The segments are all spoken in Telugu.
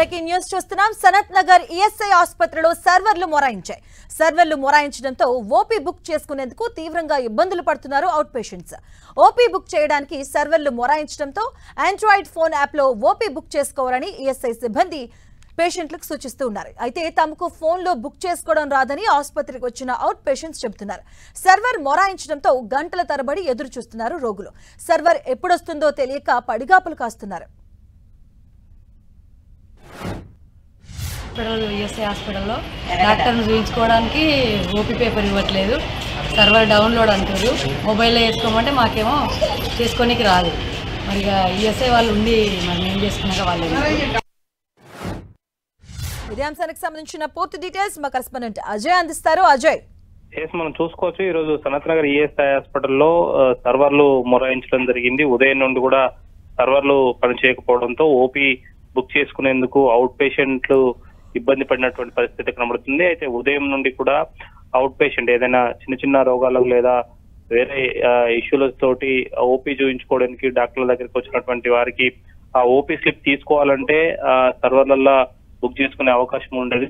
బ్రేకింగ్ న్యూస్ చూస్తున్నాం. సనత్ నగర్ ఈఎస్ఐ ఆసుపత్రిలో సర్వర్లు మొరాయించాయి. సర్వర్లు మొరాయించడంతో ఓపీ బుక్ చేసుకునేందుకు తీవ్రంగా ఇబ్బందులు పడుతున్నారు అవుట్ పేషెంట్స్. ఓపీ బుక్ చేయడానికి సర్వర్లు మొరాయించడంతో ఆండ్రాయిడ్ ఫోన్ యాప్లో ఓపీ బుక్ చేసుకోవాలని ఈఎస్ఐ సిబ్బంది పేషెంట్లకు సూచిస్తూ ఉన్నారు. అయితే తమకు ఫోన్లో బుక్ చేసుకోవడం రాదని ఆసుపత్రికి వచ్చిన అవుట్ పేషెంట్స్ చెబుతున్నారు. సర్వర్ మొరాయించడంతో గంటల తరబడి ఎదురు చూస్తున్నారు రోగులు. సర్వర్ ఎప్పుడొస్తుందో తెలియక పడిగాపులు కాస్తున్నారు. ఈఎస్ఐ హాస్పిటల్లో డాక్టర్ని చూపించుకోవడానికి ఓపీ పేపర్ ఇవ్వట్లేదు, సర్వర్ డౌన్లోడ్ అంటారు. మొబైల్లో వేసుకోమంటే మాకేమో చేసుకోనికి రాదు. మరి ఈఎస్ఐ వాళ్ళు ఉండి మరి మేము చేసుకున్నాక వాళ్ళు. ఇదే అంశానికి సంబంధించిన పూర్తి డీటెయిల్స్ మా కరెస్పాండెంట్ అజయ్ అందిస్తారు. అజయ్, మనం చూసుకోవచ్చు, ఈ రోజు సనత్ నగర్ ఈఎస్ఐ హాస్పిటల్లో సర్వర్లు మొరాయించడం జరిగింది. ఉదయం నుండి కూడా సర్వర్లు పనిచేయకపోవడంతో ఓపీ బుక్ చేసుకునేందుకు అవుట్ పేషెంట్లు ఇబ్బంది పడినటువంటి పరిస్థితి కనబడుతుంది. అయితే ఉదయం నుండి కూడా అవుట్ పేషెంట్ ఏదైనా చిన్న చిన్న రోగాలకు లేదా వేరే ఇష్యూలతోటి ఓపీ చూపించుకోవడానికి డాక్టర్ల దగ్గరికి వచ్చినటువంటి వారికి ఆ ఓపీ స్లిప్ తీసుకోవాలంటే సర్వర్లలో బుక్ చేసుకునే అవకాశం ఉండేది.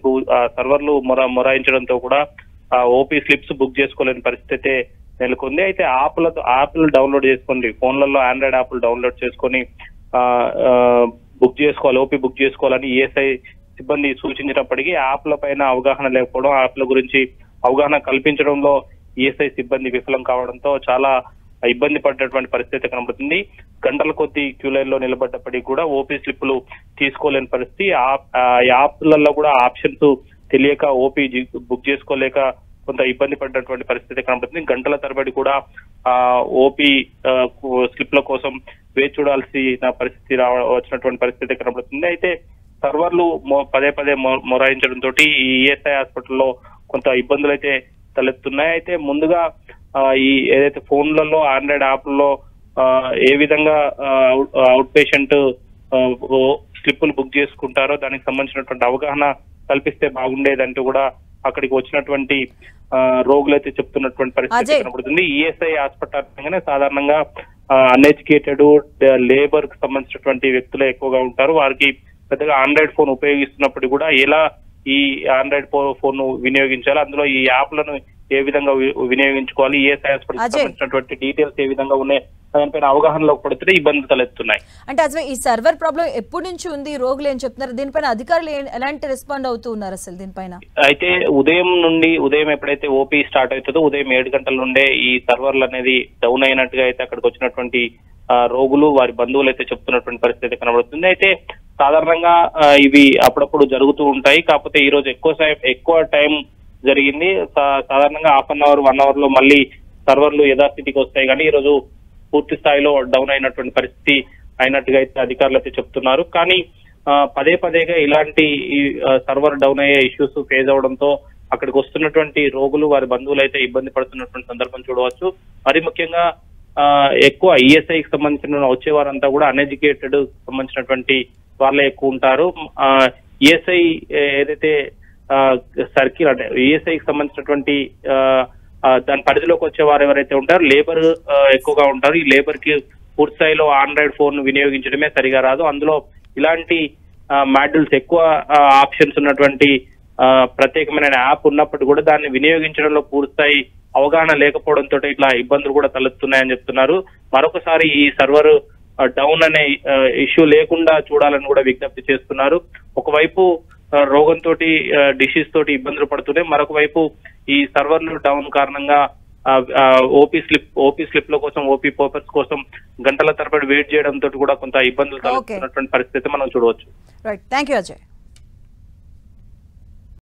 సర్వర్లు మొరాయించడంతో కూడా ఆ ఓపీ స్లిప్స్ బుక్ చేసుకోలేని పరిస్థితి నెలకొంది. అయితే యాప్లు డౌన్లోడ్ చేసుకోండి, ఫోన్లలో ఆండ్రాయిడ్ యాప్లు డౌన్లోడ్ చేసుకొని బుక్ చేసుకోవాలి, ఓపీ బుక్ చేసుకోవాలని ఈఎస్ఐ సిబ్బంది సూచించినప్పటికీ యాప్ల పైన అవగాహన లేకపోవడం, యాప్ల గురించి అవగాహన కల్పించడంలో ఈఎస్ఐ సిబ్బంది విఫలం కావడంతో చాలా ఇబ్బంది పడ్డటువంటి పరిస్థితి కనబడుతుంది. గంటల కొద్ది క్యూ లైన్ లో నిలబడ్డప్పటికీ కూడా ఓపీ స్లిప్లు తీసుకోలేని పరిస్థితి. యాప్లలో కూడా ఆప్షన్స్ తెలియక ఓపీ బుక్ చేసుకోలేక కొంత ఇబ్బంది పడినటువంటి పరిస్థితి కనబడుతుంది. గంటల తరబడి కూడా ఓపీ స్లిప్ల కోసం వేచి చూడాల్సిన పరిస్థితి వచ్చినటువంటి పరిస్థితి కనబడుతుంది. అయితే సర్వర్లు పదే పదే మొరాయించడంతో ఈ ఈఎస్ఐ హాస్పిటల్లో కొంత ఇబ్బందులు అయితే తలెత్తున్నాయి. అయితే ముందుగా ఈ ఏదైతే ఫోన్లలో ఆండ్రాయిడ్ యాప్లలో ఏ విధంగా అవుట్ పేషెంట్ స్లిప్పులు బుక్ చేసుకుంటారో దానికి సంబంధించినటువంటి అవగాహన కల్పిస్తే బాగుండేదంటూ కూడా అక్కడికి వచ్చినటువంటి రోగులైతే చెప్తున్నటువంటి పరిస్థితి కనబడుతుంది. ఈఎస్ఐ హాస్పిటల్ అనగానే సాధారణంగా అన్ఎడ్యుకేటెడ్ లేబర్ కు సంబంధించినటువంటి వ్యక్తులే ఎక్కువగా ఉంటారు. వారికి పెద్దగా ఆండ్రాయిడ్ ఫోన్ ఉపయోగిస్తున్నప్పుడు కూడా ఎలా ఈ ఆండ్రాయిడ్ ఫోన్ వినియోగించాలి, అందులో ఈ యాప్లను ఏ విధంగా వినియోగించుకోవాలి, ఈఎస్ఐ హాస్పిటల్ సంబంధించినటువంటి డీటెయిల్స్ ఏ విధంగా ఉన్నాయి దానిపైన అవగాహనలోకి పడితే ఇబ్బందులు తలెత్తున్నాయి. అంటే అసలు ఈ సర్వర్ ప్రాబ్లం ఎప్పటి నుంచి ఉంది, రోగులు ఏం చెప్తున్నారు, దీనిపైన అధికారులు ఎలాంటి రెస్పాండ్ అవుతూ ఉన్నారు అసలు దీనిపైన? అయితే ఉదయం ఎప్పుడైతే ఓపీ స్టార్ట్ అవుతుందో ఉదయం 7 గంటల నుండే ఈ సర్వర్లు అనేది డౌన్ అయినట్టుగా అయితే అక్కడికి వచ్చినటువంటి రోగులు వారి బంధువులు అయితే చెప్తున్నటువంటి పరిస్థితి కనబడుతుంది. అయితే సాధారణంగా ఇవి అప్పుడప్పుడు జరుగుతూ ఉంటాయి. కాకపోతే ఈ రోజు ఎక్కువ టైం జరిగింది. సాధారణంగా హాఫ్ అన్ అవర్ 1 అవర్ లో మళ్ళీ సర్వర్లు యథాస్థితికి వస్తాయి, కానీ ఈ రోజు పూర్తి స్థాయిలో డౌన్ అయినటువంటి పరిస్థితి అయినట్టుగా అయితే అధికారులు అయితే చెప్తున్నారు. కానీ పదేగా ఇలాంటి సర్వర్ డౌన్ అయ్యే ఇష్యూస్ ఫేస్ అవడంతో అక్కడికి వస్తున్నటువంటి రోగులు వారి బంధువులు అయితే ఇబ్బంది పడుతున్నటువంటి సందర్భం చూడవచ్చు. మరి ముఖ్యంగా ఎక్కువ ఈఎస్ఐకి సంబంధించిన వచ్చే వారంతా కూడా అన్ఎడ్యుకేటెడ్ సంబంధించినటువంటి వాళ్ళే ఎక్కువ ఉంటారు. ఈఎస్ఐ ఏదైతే సర్కిల్ అంటే ఈఎస్ఐకి సంబంధించినటువంటి దాని పరిధిలోకి వచ్చే వారు ఎవరైతే ఉంటారో లేబర్ ఎక్కువగా ఉంటారు. ఈ లేబర్ కి పూర్తి స్థాయిలో ఆండ్రాయిడ్ ఫోన్ వినియోగించడమే సరిగా రాదు. అందులో ఇలాంటి మాడ్యూల్స్ ఎక్కువ ఆప్షన్స్ ఉన్నటువంటి ప్రత్యేకమైన యాప్ ఉన్నప్పటికీ కూడా దాన్ని వినియోగించడంలో పూర్తిస్థాయి అవగాహన లేకపోవడంతో ఇట్లా ఇబ్బందులు కూడా తలెత్తున్నాయని చెప్తున్నారు. మరొకసారి ఈ సర్వర్ డౌన్ అనే ఇష్యూ లేకుండా చూడాలని కూడా విజ్ఞప్తి చేస్తున్నారు. ఒకవైపు రోగంతో డిసీజ్ తోటి ఇబ్బందులు పడుతున్నాయి, మరొక వైపు ఈ సర్వర్లు డౌన్ కారణంగా ఓపీ స్లిప్ల కోసం ఓపీ పేపర్స్ కోసం గంటల తరబడి వెయిట్ చేయడంతో కూడా కొంత ఇబ్బందులు తలెత్తున్నటువంటి పరిస్థితి మనం చూడవచ్చు. Right, thank you Ajay.